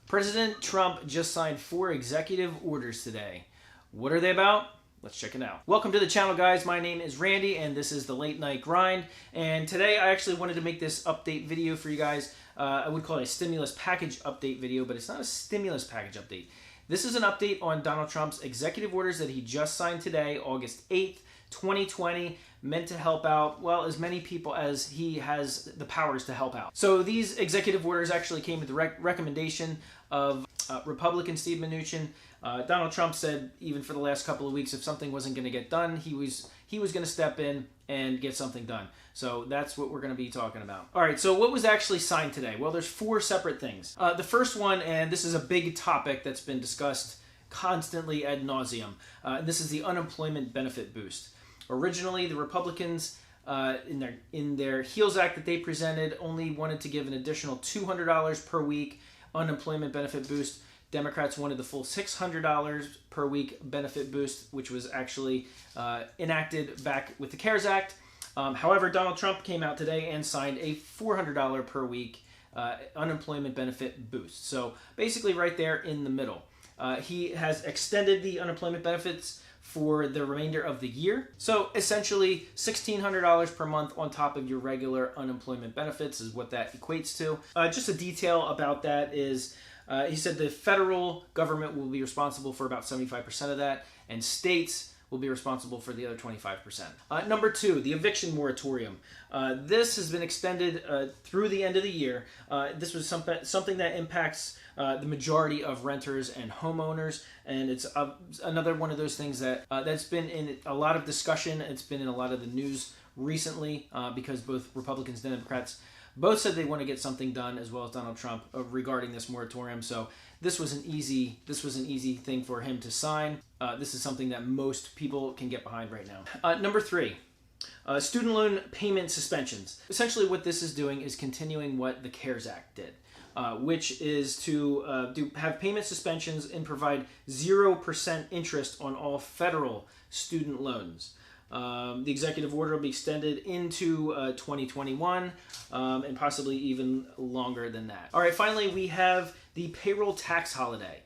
President Trump just signed 4 executive orders today. What are they about? Let's check it out. Welcome to the channel, guys. My name is Randy, and this is the Late Night Grind. And today I actually wanted to make this update video for you guys. I would call it a stimulus package update video, but it's not a stimulus package update. This is an update on Donald Trump's executive orders that he just signed today, August 8th, 2020, meant to help out, well, as many people as he has the powers to help out. So these executive orders actually came with the recommendation of Republican Steven Mnuchin. Donald Trump said even for the last couple of weeks, if something wasn't going to get done, he was going to step in and get something done. So that's what we're going to be talking about. All right, so what was actually signed today? Well, there's 4 separate things. The first one, and this is a big topic that's been discussed constantly ad nauseum, this is the unemployment benefit boost. Originally, the Republicans, in their HEALS Act that they presented, only wanted to give an additional $200 per week unemployment benefit boost. Democrats wanted the full $600 per week benefit boost, which was actually enacted back with the CARES Act. However, Donald Trump came out today and signed a $400 per week unemployment benefit boost. So basically right there in the middle. He has extended the unemployment benefits for the remainder of the year. So essentially $1,600 per month on top of your regular unemployment benefits is what that equates to. Just a detail about that is he said the federal government will be responsible for about 75% of that, and states will be responsible for the other 25%. Number 2, the eviction moratorium. This has been extended through the end of the year. This was something that impacts the majority of renters and homeowners, and it's another one of those things that that's been in a lot of discussion. It's been in a lot of the news recently because both Republicans and Democrats both said they want to get something done, as well as Donald Trump, regarding this moratorium. So this was an easy thing for him to sign. This is something that most people can get behind right now. Number 3, student loan payment suspensions. Essentially what this is doing is continuing what the CARES Act did, which is to have payment suspensions and provide 0% interest on all federal student loans. The executive order will be extended into 2021 and possibly even longer than that. All right, finally, we have the Payroll Tax Holiday.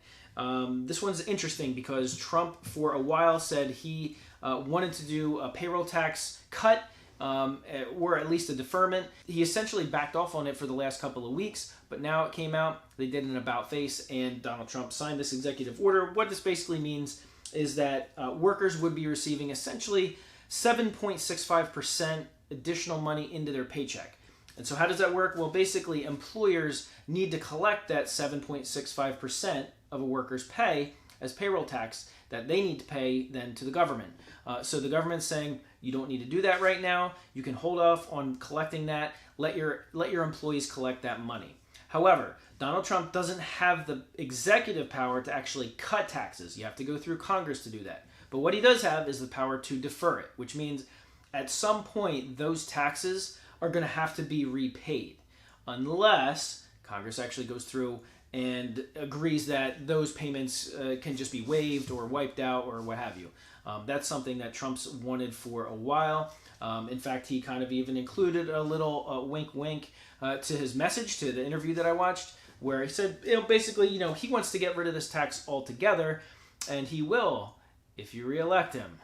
This one's interesting because Trump, for a while, said he wanted to do a payroll tax cut or at least a deferment. He essentially backed off on it for the last couple of weeks, but now it came out, they did an about face, and Donald Trump signed this executive order. What this basically means is that workers would be receiving essentially 7.65% additional money into their paycheck. And so how does that work? Well, basically, employers need to collect that 7.65% of a worker's pay as payroll tax that they need to pay then to the government. So the government's saying, you don't need to do that right now. You can hold off on collecting that. Let your employees collect that money. However, Donald Trump doesn't have the executive power to actually cut taxes. You have to go through Congress to do that. But what he does have is the power to defer it, which means at some point those taxes are going to have to be repaid unless Congress actually goes through and agrees that those payments can just be waived or wiped out or what have you. That's something that Trump's wanted for a while. In fact, he kind of even included a little wink to his message, to the interview that I watched, where he said, basically, he wants to get rid of this tax altogether, and he will if you re-elect him.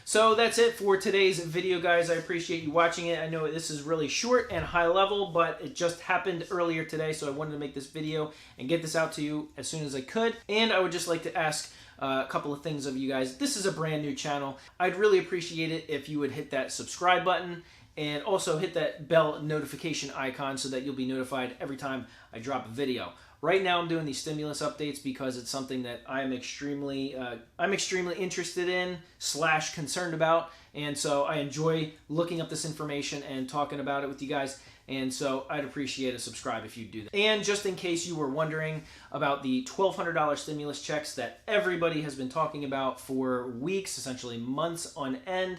So that's it for today's video, guys. I appreciate you watching it. I know this is really short and high level, but it just happened earlier today, so I wanted to make this video and get this out to you as soon as I could. And I would just like to ask a couple of things of you guys. This is a brand new channel. I'd really appreciate it if you would hit that subscribe button and also hit that bell notification icon so that you'll be notified every time I drop a video. Right now I'm doing these stimulus updates because it's something that I'm extremely interested in / concerned about, and so I enjoy looking up this information and talking about it with you guys, and so I'd appreciate a subscribe if you do that. And just in case you were wondering about the $1,200 stimulus checks that everybody has been talking about for weeks, essentially months on end,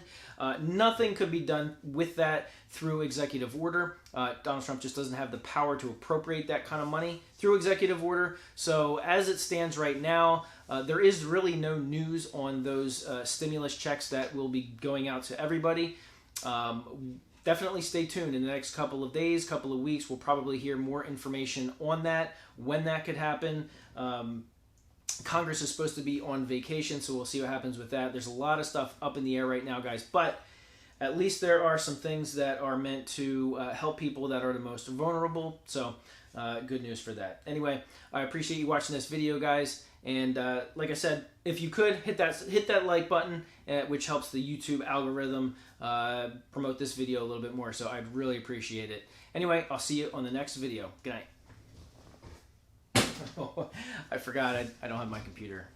nothing could be done with that through executive order. Donald Trump just doesn't have the power to appropriate that kind of money through executive order. So as it stands right now, there is really no news on those stimulus checks that will be going out to everybody. definitely stay tuned. In the next couple of days, couple of weeks, we'll probably hear more information on that, when that could happen. Congress is supposed to be on vacation, so we'll see what happens with that. There's a lot of stuff up in the air right now, guys, but at least there are some things that are meant to help people that are the most vulnerable, so good news for that. Anyway, I appreciate you watching this video, guys, and like I said, if you could, hit that like button, which helps the YouTube algorithm promote this video a little bit more, so I'd really appreciate it. Anyway, I'll see you on the next video. Good night. I forgot I don't have my computer.